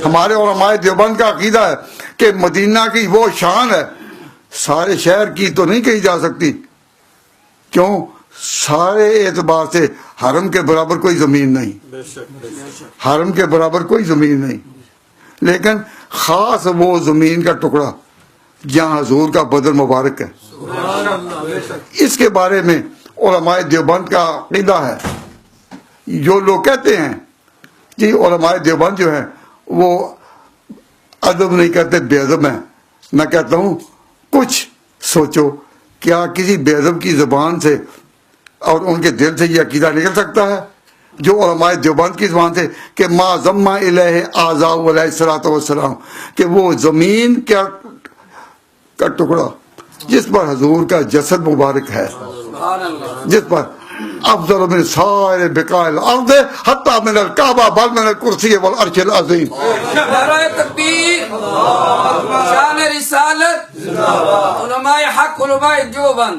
ہمارے علماء دیوبند کا عقیدہ ہے کہ مدینہ کی وہ شان ہے سارے شہر کی تو نہیں کہی جا سکتی. کیوں؟ سارے اعتبار سے حرم کے برابر کوئی زمین نہیں, حرم کے برابر کوئی زمین نہیں, لیکن خاص وہ زمین کا ٹکڑا جہاں حضور کا بدن مبارک ہے. اس کے بارے میں علماء دیوبند کا عقیدہ ہے. جو لوگ کہتے ہیں کہ علماء دیوبند جو ہیں وہ ادب نہیں کرتے, بے ادب ہیں, میں کہتا ہوں کچھ سوچو, کیا کسی بے ادب کی زبان سے اور ان کے دل سے یہ عقیدہ نکل سکتا ہے جو علماء دیوبند کی زبان سے کہ ما ضم الیہ آذا علیہ الصلوۃ والسلام, کہ وہ زمین کا ٹکڑا جس پر حضور کا جسد مبارک ہے, جس پر افضل من سائر بقاع الارض حتی من الکعبہ بل من الکرسی والعرش العظیم. نعرہ تکبیر, شان رسالت, علماء حق, علماء دیوبند.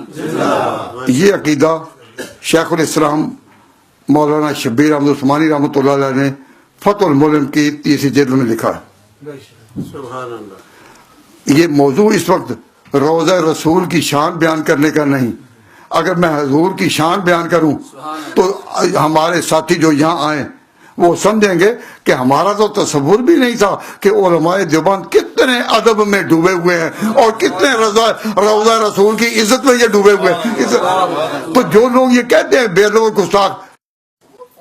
یہ عقیدہ شیخ الاسلام مولانا شبیر احمد عثمانی رحمۃ اللہ علیہ نے فتح الملم کی 3 جلد میں لکھا ہے. یہ موضوع اس وقت روضہ رسول کی شان بیان کرنے کا نہیں. اگر میں حضور کی شان بیان کروں تو ہمارے ساتھی جو یہاں آئے وہ سمجھیں گے کہ ہمارا تو تصور بھی نہیں تھا کہ علماء دیوبند کتنے ادب میں ڈوبے ہوئے ہیں اور کتنے روضہ رسول کی عزت میں یہ ڈوبے ہوئے ہیں. تو جو لوگ یہ کہتے ہیں بے ادب و گستاخ,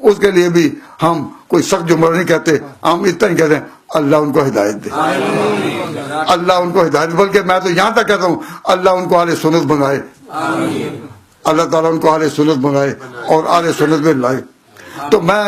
اس کے لیے بھی ہم کوئی سخت جملہ نہیں کہتے, ہم اتنا ہی کہتے ہیں اللہ ان کو ہدایت دے, اللہ ان کو ہدایت, بلکہ میں تو یہاں تک کہتا ہوں اللہ ان کو اہل سنت بنائے, اللہ تعالیٰ ان کو اہل سنت بنائے اور اہل سنت میں لائے. تو میں